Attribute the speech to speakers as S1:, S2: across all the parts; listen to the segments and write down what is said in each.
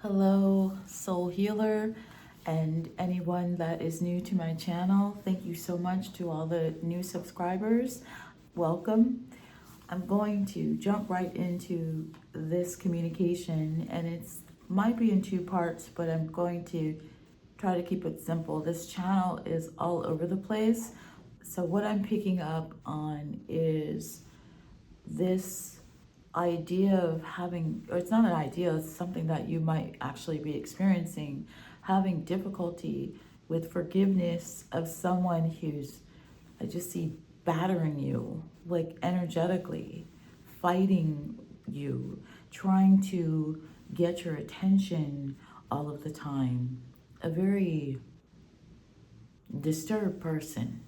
S1: Hello, soul healer, and anyone that is new to my channel. Thank you so much to all the new subscribers. Welcome. I'm going to jump right into this communication, and it's might be in two parts, but I'm going to try to keep it simple. This channel is all over the place. So what I'm picking up on is this idea of having, or it's not an idea, it's something that you might actually be experiencing, having difficulty with forgiveness of someone who's, I just see battering you, like energetically, fighting you, trying to get your attention all of the time. A very disturbed person.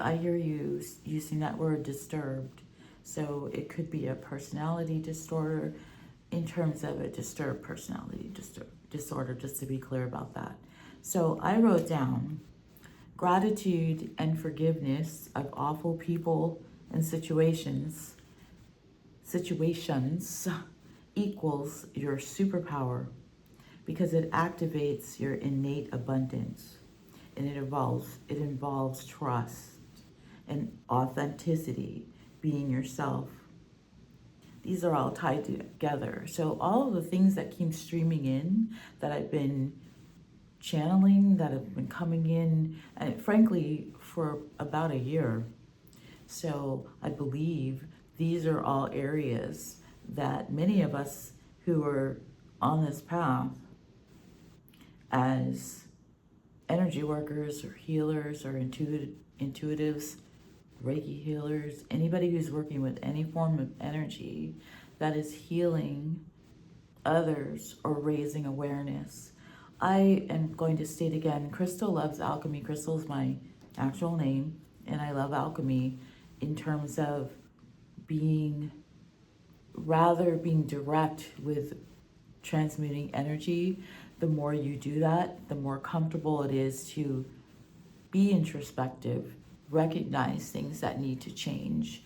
S1: I hear you using that word disturbed. So it could be a personality disorder in terms of a disturbed personality disorder, just to be clear about that. So I wrote down gratitude and forgiveness of awful people and situations equals your superpower because it activates your innate abundance, and it involves trust and authenticity, being yourself. These are all tied together. So all of the things that keep streaming in, that I've been channeling, that have been coming in, and frankly, for about a year. So I believe these are all areas that many of us who are on this path as energy workers or healers or intuitives, Reiki healers, anybody who's working with any form of energy that is healing others or raising awareness. I am going to state again, Crystal loves alchemy. Crystal is my actual name, and I love alchemy in terms of being direct with transmuting energy. The more you do that, the more comfortable it is to be introspective, recognize things that need to change.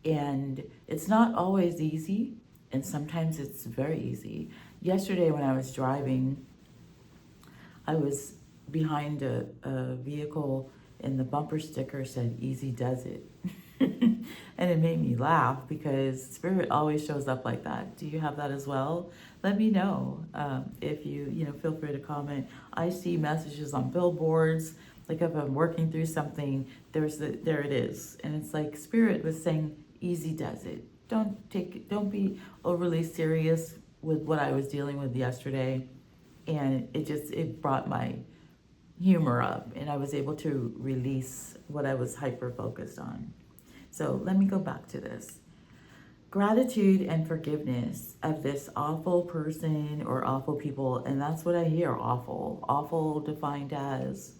S1: And it's not always easy, and sometimes it's very easy. Yesterday, when I was driving, I was behind a vehicle, and the bumper sticker said, "Easy does it." And it made me laugh because spirit always shows up like that. Do you have that as well? Let me know. If you feel free to comment. I see messages on billboards. Like if I'm working through something, there it is. And it's like spirit was saying, easy does it. Don't be overly serious with what I was dealing with yesterday. And it brought my humor up, and I was able to release what I was hyper focused on. So let me go back to this. Gratitude and forgiveness of this awful person or awful people, and that's what I hear, awful. Awful defined as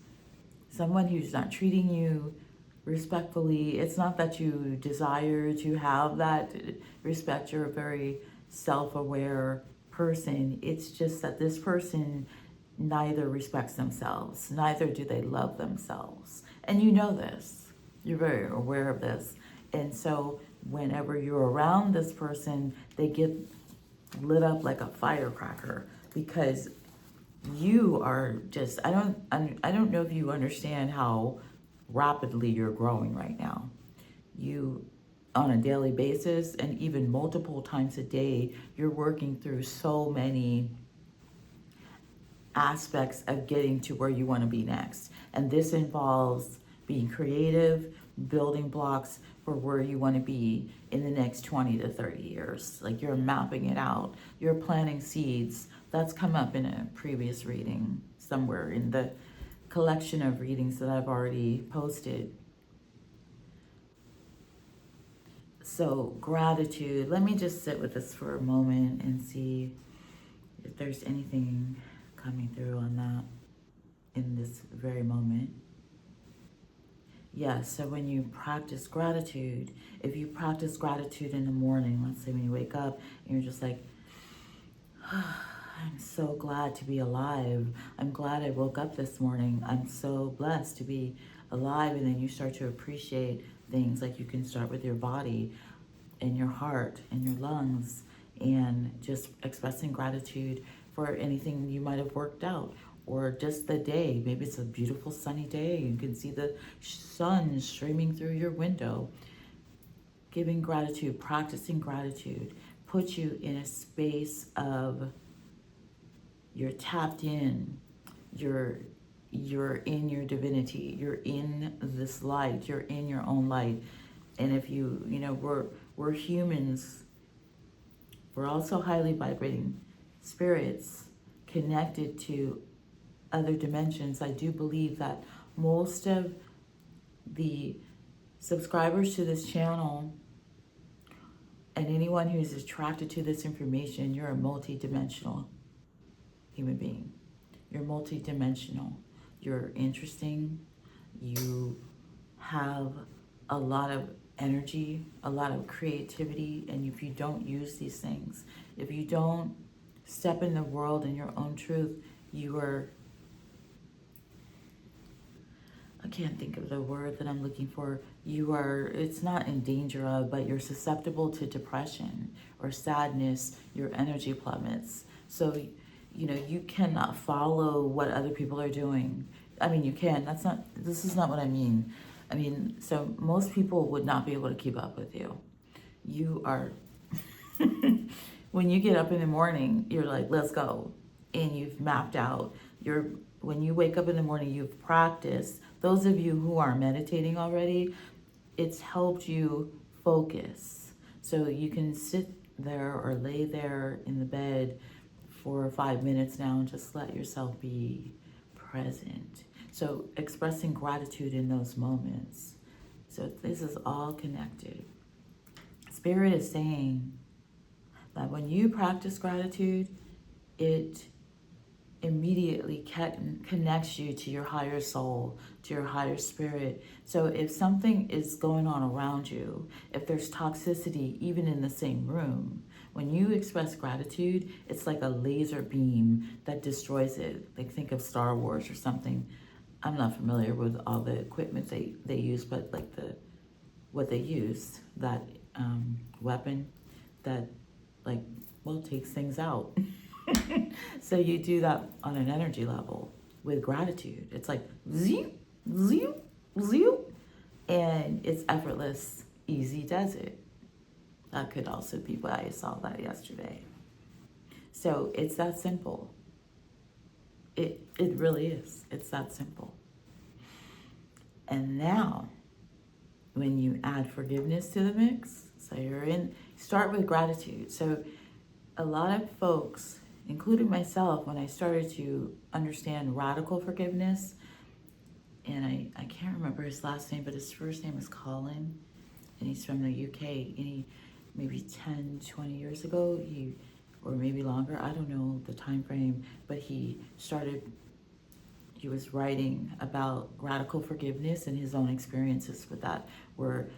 S1: someone who's not treating you respectfully. It's not that you desire to have that respect. You're a very self-aware person. It's just that this person neither respects themselves, neither do they love themselves. And you know this. You're very aware of this. And so whenever you're around this person, they get lit up like a firecracker because you are just, I don't know if you understand how rapidly you're growing right now. You, on a daily basis and even multiple times a day, you're working through so many aspects of getting to where you want to be next. And this involves being creative, building blocks for where you want to be in the next 20 to 30 years. Like you're mapping it out, you're planting seeds. That's come up in a previous reading somewhere in the collection of readings that I've already posted. So gratitude, let me just sit with this for a moment and see if there's anything coming through on that in this very moment. Yes, so when you practice gratitude, if you practice gratitude in the morning, let's say when you wake up and you're just like, I'm so glad to be alive. I'm glad I woke up this morning. I'm so blessed to be alive. And then you start to appreciate things, like you can start with your body and your heart and your lungs and just expressing gratitude for anything you might have worked out, or just the day. Maybe it's a beautiful sunny day. You can see the sun streaming through your window. Giving gratitude, practicing gratitude, puts you in a space of you're tapped in, you're in your divinity, you're in this light, you're in your own light. And if we're humans, we're also highly vibrating spirits connected to other dimensions. I do believe that most of the subscribers to this channel and anyone who's attracted to this information, you're a multi-dimensional human being. You're multi-dimensional. You're interesting. You have a lot of energy, a lot of creativity, and if you don't use these things, if you don't step in the world in your own truth, you are, I can't think of the word that I'm looking for. You are, it's not in danger of, but you're susceptible to depression or sadness. Your energy plummets. So, you cannot follow what other people are doing. I mean, you can. This is not what I mean. So most people would not be able to keep up with you. You are, when you get up in the morning, you're like, let's go. And you've mapped out when you wake up in the morning, you've practiced. Those of you who are meditating already, it's helped you focus. So you can sit there or lay there in the bed for 5 minutes now and just let yourself be present. So expressing gratitude in those moments. So this is all connected. Spirit is saying that when you practice gratitude, it immediately connects you to your higher soul, to your higher spirit. So if something is going on around you, if there's toxicity even in the same room, when you express gratitude, it's like a laser beam that destroys it. Like, think of Star Wars or something. I'm not familiar with all the equipment they use, but like what they use, that weapon that takes things out. So you do that on an energy level with gratitude. It's like zoom, zoom, zoom, and it's effortless, easy does it. That could also be why I saw that yesterday. So it's that simple. It really is. It's that simple. And now, when you add forgiveness to the mix, so start with gratitude. So a lot of folks, including myself, when I started to understand radical forgiveness, and I can't remember his last name, but his first name is Colin, and he's from the UK, and he, maybe 10, 20 years ago, or maybe longer, I don't know the time frame, but he was writing about radical forgiveness and his own experiences with that, where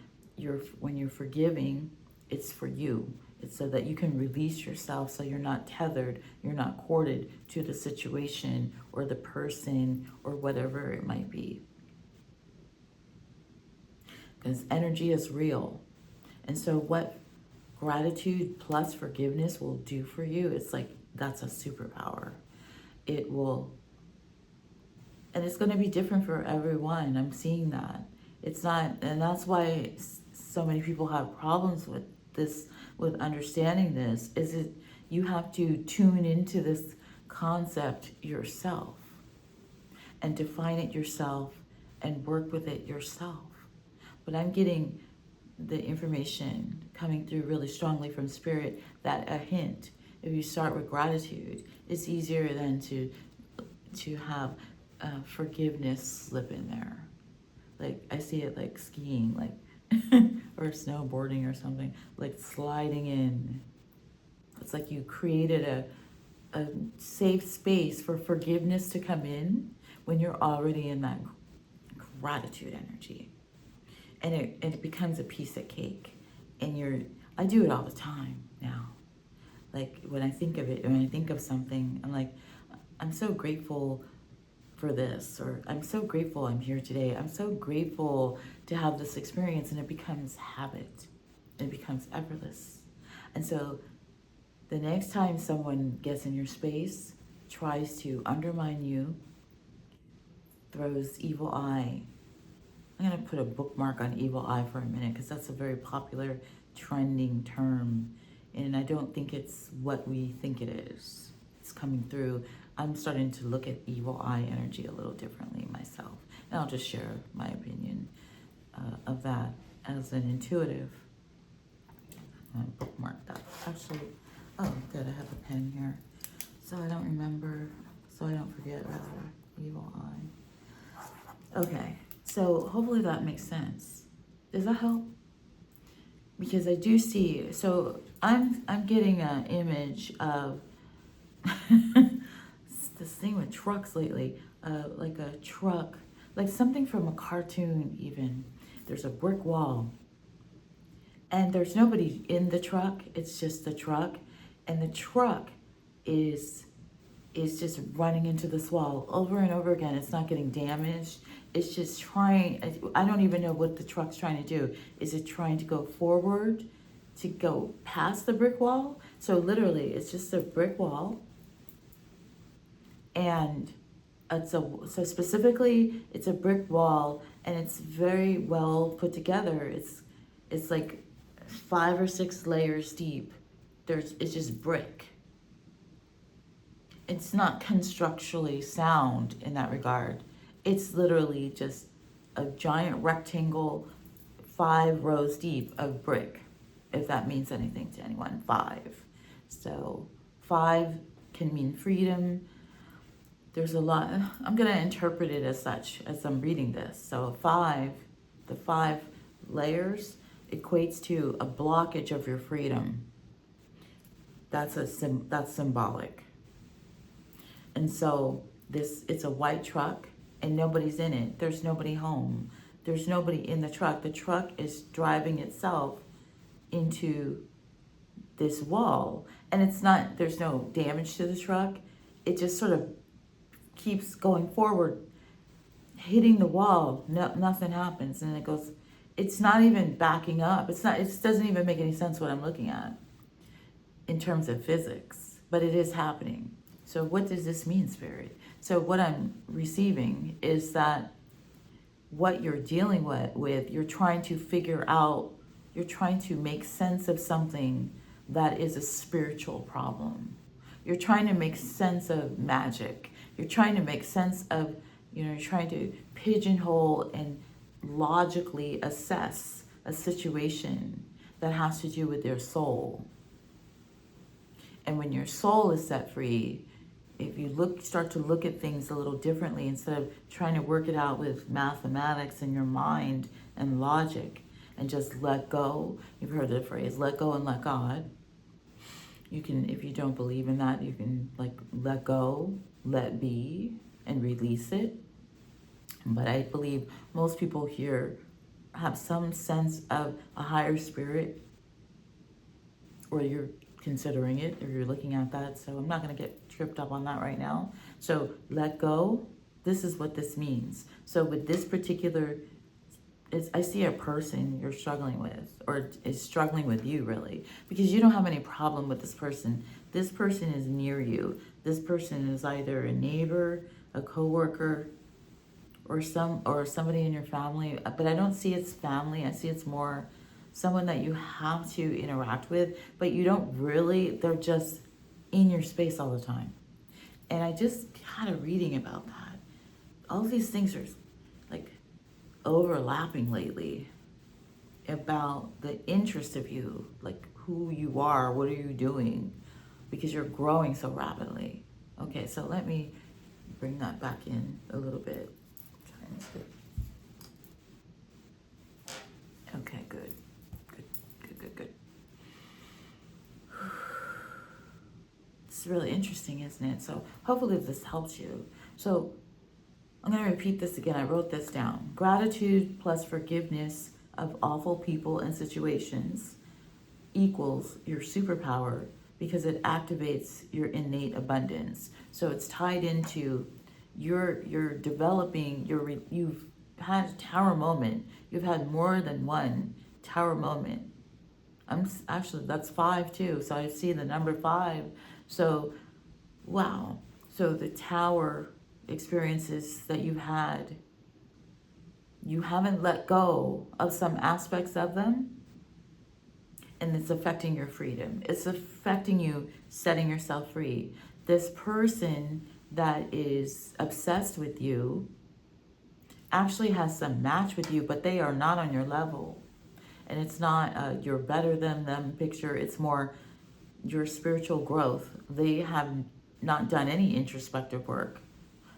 S1: when you're forgiving, it's for you. It's so that you can release yourself, so you're not tethered, you're not corded to the situation or the person or whatever it might be. Because energy is real. And so what gratitude plus forgiveness will do for you, it's like, that's a superpower. It will, and it's going to be different for everyone. I'm seeing that. It's not, and that's why so many people have problems with this, with understanding this, you have to tune into this concept yourself and define it yourself and work with it yourself. But I'm getting the information coming through really strongly from Spirit that a hint, if you start with gratitude, it's easier than to have forgiveness slip in there. Like, I see it like skiing, like or snowboarding or something, like sliding in. It's like you created a safe space for forgiveness to come in when you're already in that gratitude energy. And it becomes a piece of cake. And I do it all the time now. Like, when I think of it, when I think of something, I'm like, I'm so grateful for this, or I'm so grateful I'm here today. I'm so grateful to have this experience, and it becomes habit. It becomes effortless. And so The next time someone gets in your space, tries to undermine you, throws evil eye. I'm going to put a bookmark on evil eye for a minute because that's a very popular trending term. And I don't think it's what we think it is. It's coming through. I'm starting to look at evil eye energy a little differently myself. And I'll just share my opinion of that as an intuitive. I'm going to bookmark that. Actually, oh, good, I have a pen here. So I don't remember, so I don't forget, rather. Evil eye. Okay, so hopefully that makes sense. Does that help? Because I do see, so I'm getting an image of this thing with trucks lately, like a truck, like something from a cartoon even. There's a brick wall, and there's nobody in the truck. It's just the truck, and the truck is just running into this wall over and over again. It's not getting damaged. It's just trying, I don't even know what the truck's trying to do. Is it trying to go forward to go past the brick wall? So literally, it's just a brick wall. And so specifically, it's a brick wall, and it's very well put together. It's like 5 or 6 layers deep. It's just brick. It's not constructually sound in that regard. It's literally just a giant rectangle, 5 rows deep of brick, if that means anything to anyone. 5. So 5 can mean freedom. There's a lot. I'm going to interpret it as such as I'm reading this. So 5, the 5 layers equates to a blockage of your freedom. That's symbolic. And so it's a white truck and nobody's in it. There's nobody home. There's nobody in the truck. The truck is driving itself into this wall. And there's no damage to the truck. It just sort of keeps going forward, hitting the wall. No, nothing happens. And it's not even backing up. It doesn't even make any sense what I'm looking at in terms of physics, but it is happening. So what does this mean, Spirit? So what I'm receiving is that what you're dealing with, you're trying to figure out, you're trying to make sense of something that is a spiritual problem. You're trying to make sense of magic. You're trying to make sense of, you're trying to pigeonhole and logically assess a situation that has to do with your soul. And when your soul is set free, if you start to look at things a little differently, instead of trying to work it out with mathematics in your mind and logic, and just let go. You've heard the phrase, let go and let God. You can, if you don't believe in that, you can let go, let be, and release it. But I believe most people here have some sense of a higher spirit, or you're considering it, or you're looking at that. So I'm not going to get tripped up on that right now. So let go. This is what this means. So with this particular, I see a person you're struggling with, or is struggling with you, really, because you don't have any problem with this person. This person is near you. This person is either a neighbor, a coworker, or somebody in your family. But I don't see it's family. I see it's more someone that you have to interact with, but you don't really, they're just in your space all the time. And I just had a reading about that. All these things are like overlapping lately about the interest of you, like who you are, what are you doing, because you're growing so rapidly. Okay, so let me bring that back in a little bit. Okay, good. It's really interesting, isn't it? So hopefully this helps you. So I'm going to repeat this again. I wrote this down. Gratitude plus forgiveness of awful people and situations equals your superpower, because it activates your innate abundance. So it's tied into you're developing, you've had a tower moment. You've had more than one tower moment Actually, that's 5 too. So I see the number 5. So, wow. So the tower experiences that you've had, you haven't let go of some aspects of them, and it's affecting your freedom. It's affecting you setting yourself free. This person that is obsessed with you actually has some match with you, but they are not on your level. And it's not you're better than them picture. It's more your spiritual growth. They have not done any introspective work.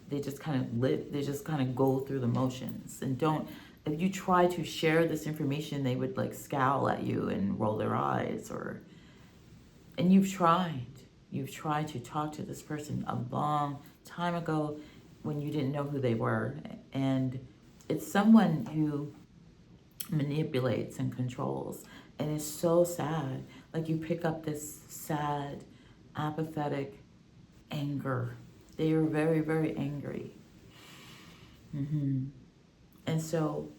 S1: They just kind of they just kind of go through the motions and don't. If you try to share this information, they would like scowl at you and roll their eyes. And you've tried to talk to this person a long time ago when you didn't know who they were. And it's someone who manipulates and controls, and it's so sad. Like you pick up this sad, apathetic anger. They are very, very angry. And so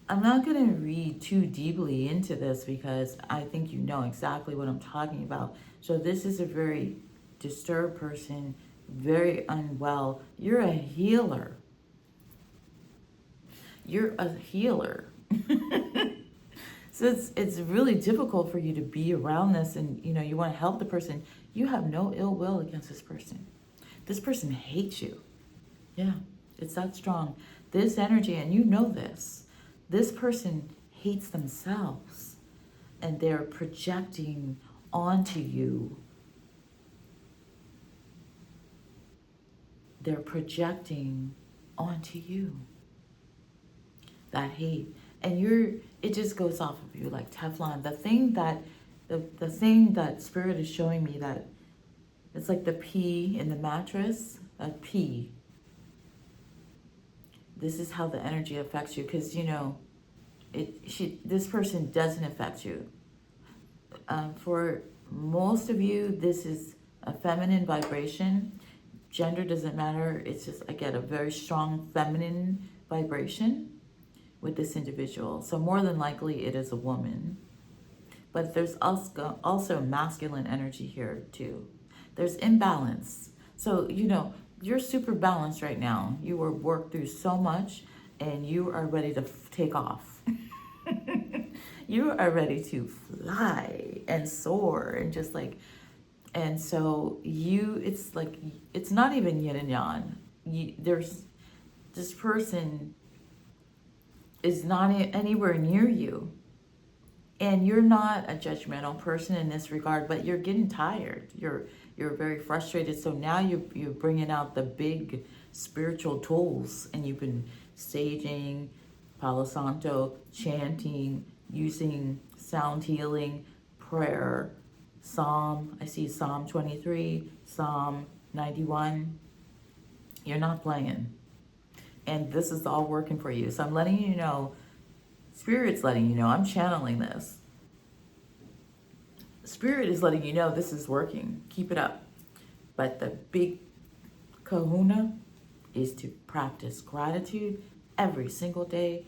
S1: I'm not going to read too deeply into this because I think you know exactly what I'm talking about. So this is a very disturbed person, very unwell. You're a healer. You're a healer. So it's really difficult for you to be around this, and you want to help the person. You have no ill will against this person. This person hates you. Yeah, it's that strong. This energy, and you know this person hates themselves, and they're projecting onto you. They're projecting onto you that hate. And it just goes off of you like Teflon. The thing that spirit is showing me, that it's like the pea in the mattress, a pea. This is how the energy affects you, because this person doesn't affect you. For most of you, this is a feminine vibration. Gender doesn't matter. It's just, I get a very strong feminine vibration with this individual. So more than likely it is a woman. But there's also masculine energy here too. There's imbalance. So, you're super balanced right now. You were worked through so much and you are ready to take off. You are ready to fly and soar and just like, and so it's like, it's not even yin and yang. There's this person is not anywhere near you. And you're not a judgmental person in this regard, but you're getting tired. You're very frustrated. So now you're bringing out the big spiritual tools, and you've been saging, Palo Santo, chanting, using sound healing, prayer, I see Psalm 23, Psalm 91. You're not playing. And this is all working for you. So I'm letting you know, Spirit's letting you know, I'm channeling this. Spirit is letting you know this is working. Keep it up. But the big kahuna is to practice gratitude every single day.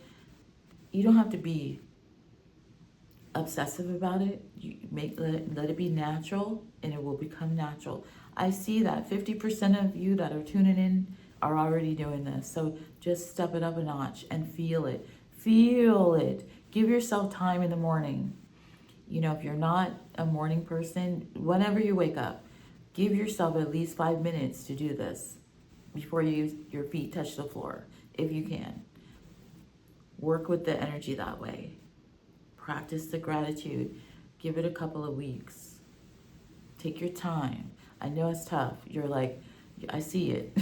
S1: You don't have to be obsessive about it. You let it be natural, and it will become natural. I see that 50% of you that are tuning in are already doing this. So just step it up a notch and feel it. Feel it. Give yourself time in the morning. If you're not a morning person, whenever you wake up, give yourself at least 5 minutes to do this before your feet touch the floor, if you can. Work with the energy that way. Practice the gratitude. Give it a couple of weeks. Take your time. I know it's tough. You're like, I see it.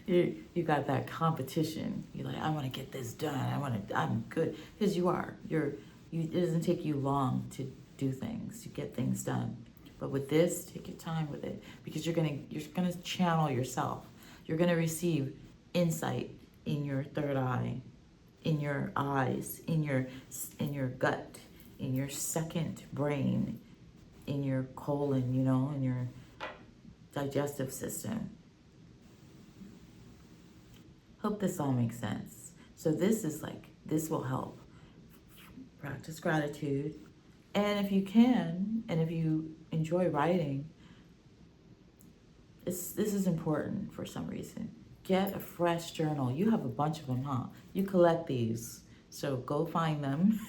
S1: you got that competition. You're like, I want to get this done. I'm good. Because you are. It doesn't take you long to do things, to get things done. But with this, take your time with it, because you're gonna channel yourself. You're gonna receive insight in your third eye, in your eyes, in your gut, in your second brain, in your colon, in your digestive system. Hope this all makes sense. So this will help. Practice gratitude, And if you can, and if you enjoy writing, this is important for some reason. Get a fresh journal. You have a bunch of them, huh? You collect these. So go find them.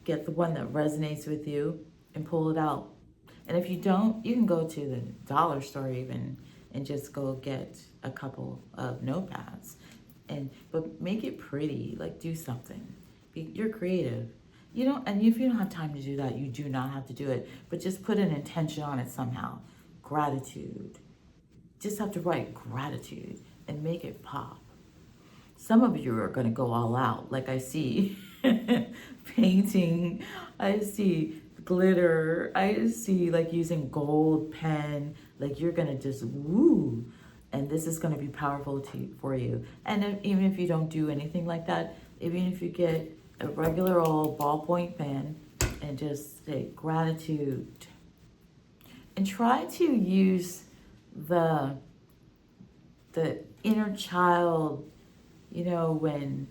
S1: Get the one that resonates with you and pull it out. And if you don't, you can go to the dollar store even and just go get a couple of notepads. But make it pretty, like do something. You're creative. You don't, and if you don't have time to do that, you do not have to do it. But just put an intention on it somehow. Gratitude. Just have to write gratitude and make it pop. Some of you are going to go all out. Like I see painting, I see glitter, I see like using gold pen. Like you're going to just woo. And this is going to be powerful for you. And even if you don't do anything like that, even if you get a regular old ballpoint pen and just say gratitude. And try to use the inner child, you know, when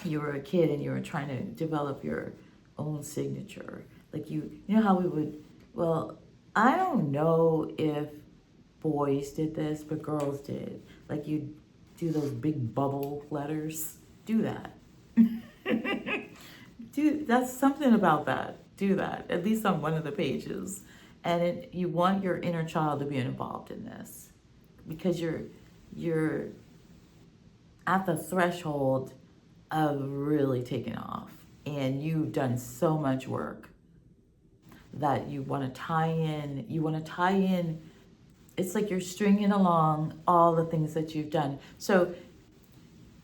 S1: you were a kid and you were trying to develop your own signature. Like you know how we would, well, I don't know if boys did this, but girls did. Like you do those big bubble letters. Do that. That's something about that. Do that, at least on one of the pages. And you want your inner child to be involved in this because you're at the threshold of really taking off, and you've done so much work that you want to tie in. It's like you're stringing along all the things that you've done. So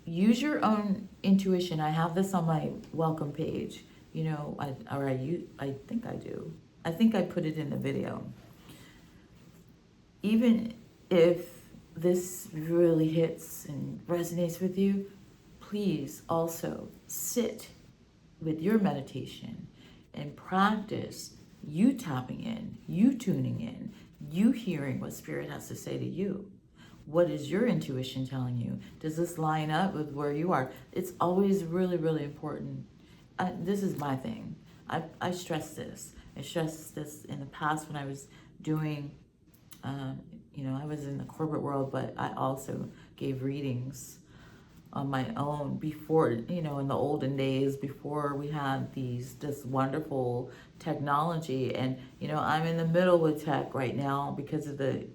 S1: use your own intuition. I have this on my welcome page. You know, I think I do. I think I put it in the video. Even if this really hits and resonates with you, please also sit with your meditation and practice you tapping in, you tuning in, you hearing what Spirit has to say to you. What is your intuition telling you? Does this line up with where you are? It's always really, really important. This is my thing. I stress this. I stressed this in the past when I was doing, I was in the corporate world, but I also gave readings on my own before, in the olden days, before we had this wonderful technology. And, I'm in the middle with tech right now because of the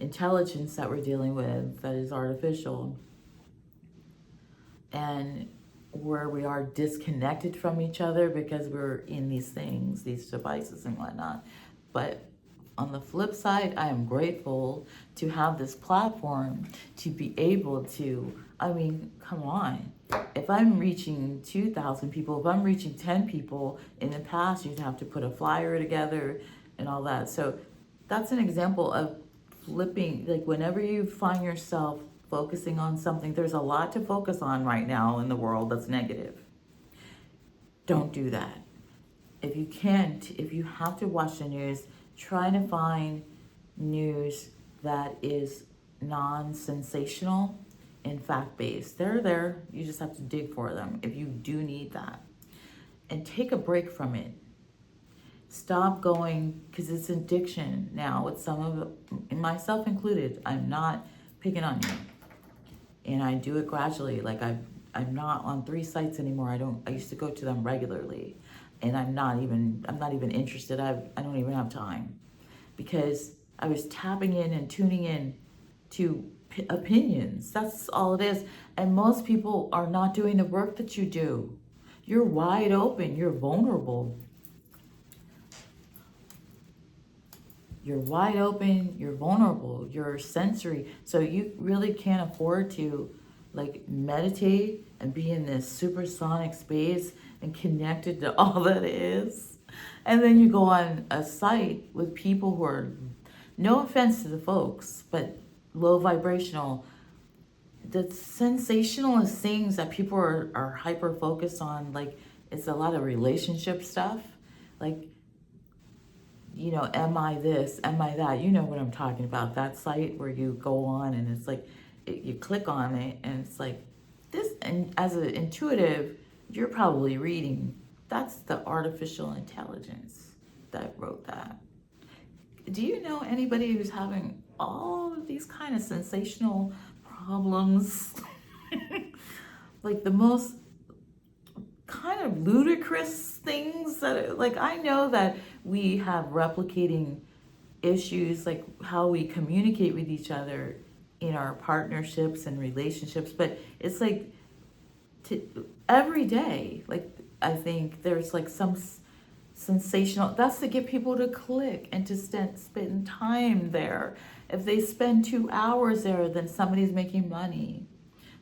S1: intelligence that we're dealing with that is artificial. And where we are disconnected from each other because we're in these things, these devices and whatnot. But on the flip side, I am grateful to have this platform to be able to, come on. If I'm reaching 2,000 people, if I'm reaching 10 people, in the past, you'd have to put a flyer together and all that. So that's an example of flipping, like whenever you find yourself focusing on something, there's a lot to focus on right now in the world that's negative. Don't do that. If you have to watch the news, try to find news that is non-sensational and fact-based. They're there. You just have to dig for them if you do need that. And take a break from it. Stop going, because it's addiction now with some of it, myself included. I'm not picking on you. And I do it gradually. Like I'm not on 3 sites anymore. I used to go to them regularly. And I'm not even interested. I don't even have time. Because I was tapping in and tuning in to opinions. That's all it is. And most people are not doing the work that you do. You're wide open. You're vulnerable. You're wide open, you're vulnerable, you're sensory. So you really can't afford to meditate and be in this supersonic space and connected to all that is. And then you go on a site with people who are, no offense to the folks, but low vibrational. The sensationalist things that people are hyper focused on, it's a lot of relationship stuff. Am I this, am I that? You know what I'm talking about. That site where you go on and it's you click on it and it's this, and as an intuitive, you're probably reading That's the artificial intelligence that wrote that. Do you know anybody who's having all of these kind of sensational problems? Like the most kind of ludicrous things that, like, I know that we have replicating issues, like how we communicate with each other in our partnerships and relationships, but it's like every day, like, I think there's like some sensational, that's to get people to click and to spend time there. If they spend 2 hours there, then somebody's making money.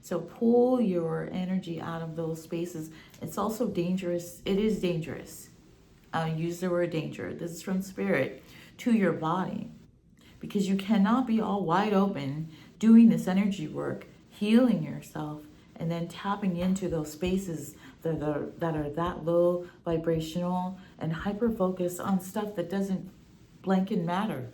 S1: So pull your energy out of those spaces. It's also dangerous. It is dangerous. I'll use the word danger. This is from spirit to your body, because you cannot be all wide open doing this energy work, healing yourself, and then tapping into those spaces that are that low vibrational and hyper focused on stuff that doesn't blanket matter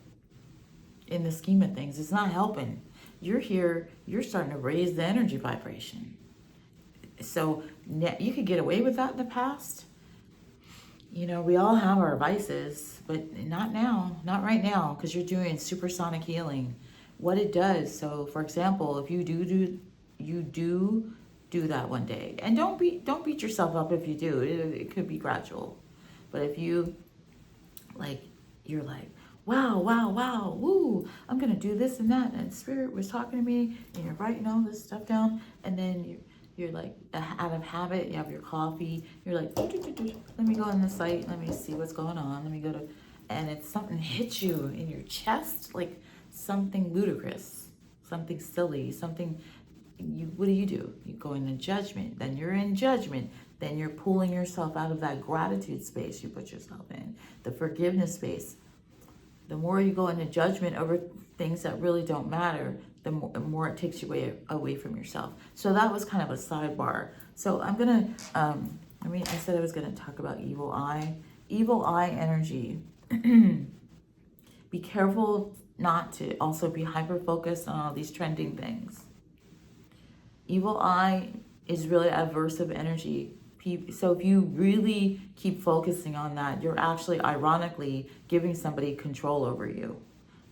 S1: in the scheme of things. It's not helping. You're here, you're starting to raise the energy vibration. So you could get away with that in the past. You know, we all have our vices, but not now, not right now, because you're doing supersonic healing. What it does, so for example, if you do that one day, and don't beat yourself up if you do. It could be gradual, but if you you're like, wow, woo, I'm gonna do this and that, and spirit was talking to me, and you're writing all this stuff down, and then you're like, out of habit, you have your coffee, you're like, let me go on the site, let me see what's going on, let me go to, and it's something hits you in your chest, like something ludicrous, something silly, something, what do? You go into judgment, then you're in judgment, then you're pulling yourself out of that gratitude space you put yourself in, the forgiveness space. The more you go into judgment over things that really don't matter, the more it takes you away from yourself. So that was kind of a sidebar. So I'm gonna, I said I was gonna talk about evil eye energy. Be careful not to also be hyper focused on all these trending things. Evil eye is really aversive energy. So if you really keep focusing on that, you're actually ironically giving somebody control over you.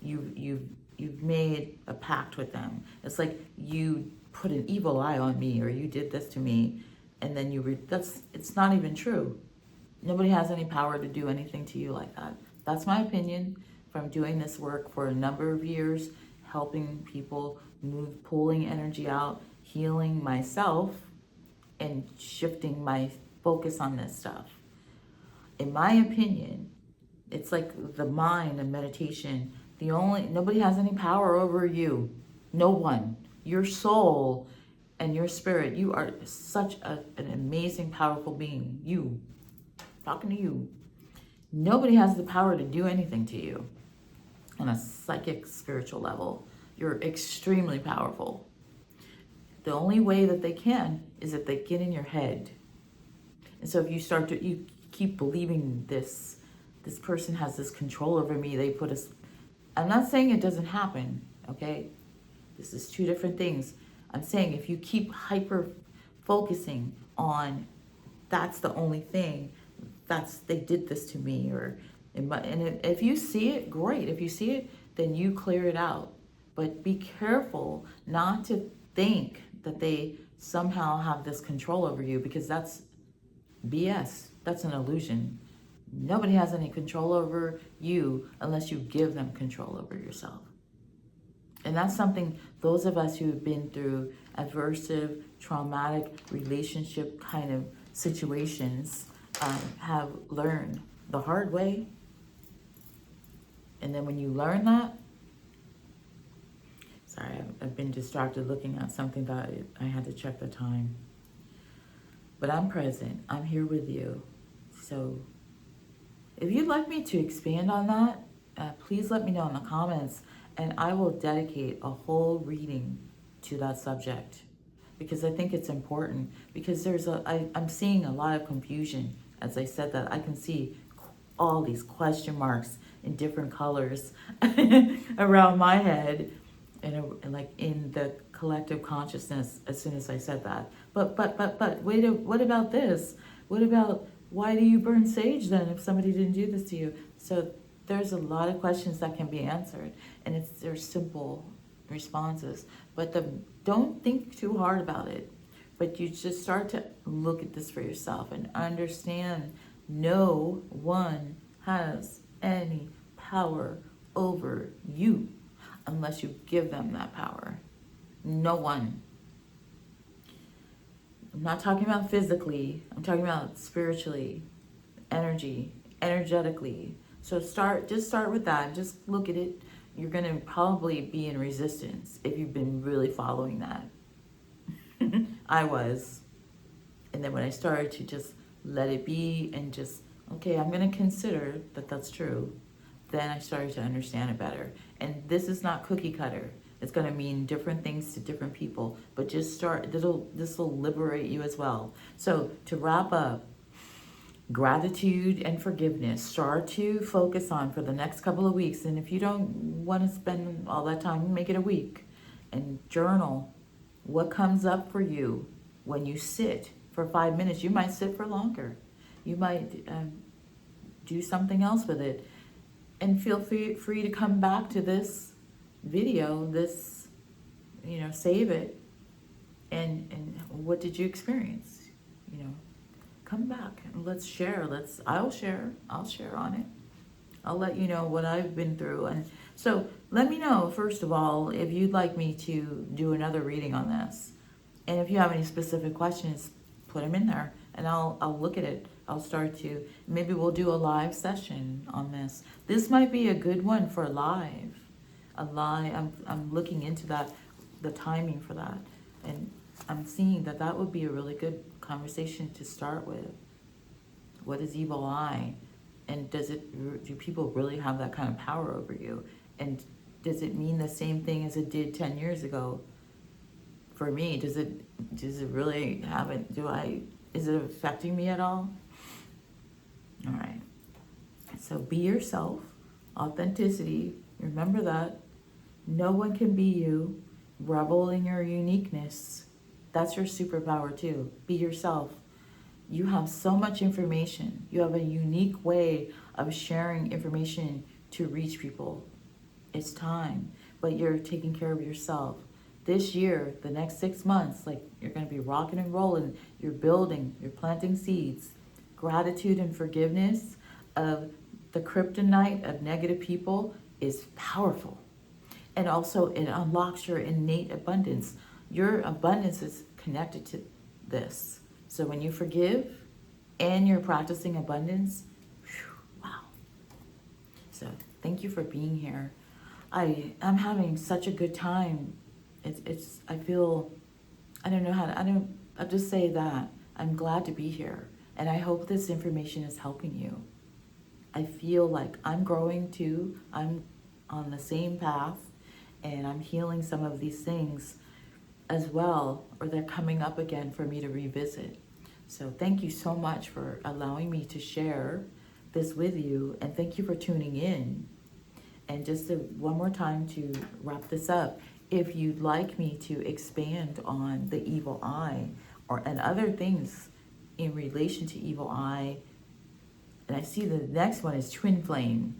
S1: You've made a pact with them. It's like you put an evil eye on me, or you did this to me, and then it's not even true. Nobody has any power to do anything to you like that. That's my opinion from doing this work for a number of years, helping people move, pulling energy out, healing myself, and shifting my focus on this stuff. In my opinion, it's like the mind and meditation. Nobody has any power over you. No one. Your soul and your spirit, you are such an amazing, powerful being. You, talking to you. Nobody has the power to do anything to you on a psychic, spiritual level. You're extremely powerful. The only way that they can is if they get in your head. And so if you keep believing this person has this control over me, I'm not saying it doesn't happen, okay? This is two different things. I'm saying if you keep hyper focusing on that's the only thing, they did this to me, and if you see it, great. If you see it, then you clear it out. But be careful not to think that they somehow have this control over you, because that's BS. That's an illusion. Nobody has any control over you unless you give them control over yourself. And that's something those of us who've been through aversive, traumatic relationship kind of situations have learned the hard way. And then when you learn that, sorry, I've been distracted looking at something that I had to check the time. But I'm present. I'm here with you. So if you'd like me to expand on that, please let me know in the comments, and I will dedicate a whole reading to that subject, because I think it's important, because I'm seeing a lot of confusion. As I said that, I can see all these question marks in different colors around my head, and like in the collective consciousness as soon as I said that. But wait, what about this? What why do you burn sage then if somebody didn't do this to you? So there's a lot of questions that can be answered, and they're simple responses. But don't think too hard about it. But you just start to look at this for yourself and understand no one has any power over you unless you give them that power. No one. I'm not talking about physically. I'm talking about spiritually, energetically. So just start with that. Just look at it. You're going to probably be in resistance if you've been really following that. I was. And then when I started to just let it be and just, okay, I'm going to consider that that's true, then I started to understand it better. And this is not cookie cutter. It's going to mean different things to different people, but just start. This will liberate you as well. So to wrap up, gratitude and forgiveness. Start to focus on for the next couple of weeks. And if you don't want to spend all that time, make it a week. And journal what comes up for you when you sit for 5 minutes. You might sit for longer. You might do something else with it. And feel free to come back to this video, save it. And what did you experience? Come back and let's share. I'll share on it. I'll let you know what I've been through. And so let me know, first of all, if you'd like me to do another reading on this. And if you have any specific questions, put them in there and I'll look at it. Maybe we'll do a live session on this. This might be a good one for live. I'm looking into that, the timing for that. And I'm seeing that would be a really good conversation to start with. What is evil eye? And do people really have that kind of power over you? And does it mean the same thing as it did 10 years ago? For me, does it really have it? Is it affecting me at all? All right. So be yourself, authenticity. Remember that. No one can be you. Revel in your uniqueness. That's your superpower too. Be yourself. You have so much information. You have a unique way of sharing information to reach people. It's time, but you're taking care of yourself. This year, the next 6 months, you're going to be rocking and rolling. You're building, you're planting seeds. Gratitude and forgiveness of the kryptonite of negative people is powerful. And also it unlocks your innate abundance. Your abundance is connected to this. So when you forgive and you're practicing abundance, wow. So thank you for being here. I'm having such a good time. I'll just say that. I'm glad to be here. And I hope this information is helping you. I feel like I'm growing too. I'm on the same path and I'm healing some of these things as well, or they're coming up again for me to revisit. So thank you so much for allowing me to share this with you, and thank you for tuning in. And just one more time to wrap this up, if you'd like me to expand on the evil eye and other things in relation to evil eye, and I see the next one is twin flame.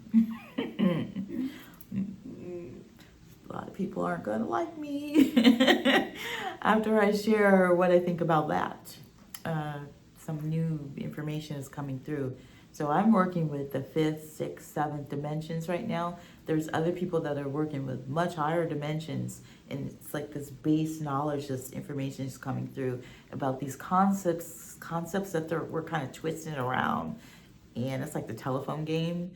S1: A lot of people aren't going to like me after I share what I think about that. Some new information is coming through. So I'm working with the 5th, 6th, 7th dimensions right now. There's other people that are working with much higher dimensions, and it's like this base knowledge, this information is coming through about these concepts that we're kind of twisting around. And it's like the telephone game.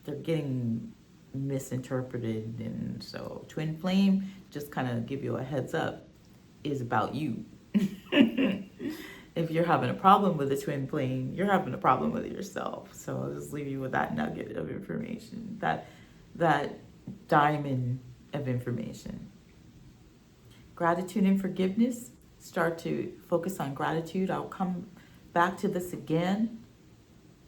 S1: They're getting misinterpreted. And so twin flame, just kind of give you a heads up, is about you. If you're having a problem with a twin flame, you're having a problem with yourself. So I'll just leave you with that nugget of information, that diamond of information. Gratitude and forgiveness. Start to focus on gratitude. I'll come back to this again.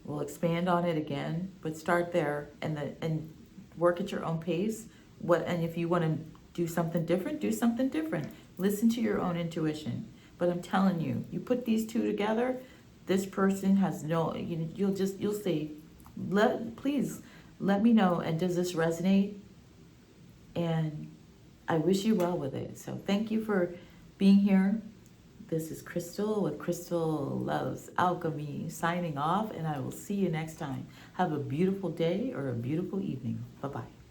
S1: We'll expand on it again, but start there and work at your own pace. And if you want to do something different, do something different. Listen to your own intuition. But I'm telling you, you put these two together, this person has no, you'll say, please let me know, and does this resonate? And I wish you well with it. So thank you for being here. This is Crystal with Crystal Loves Alchemy signing off, and I will see you next time. Have a beautiful day or a beautiful evening. Bye-bye.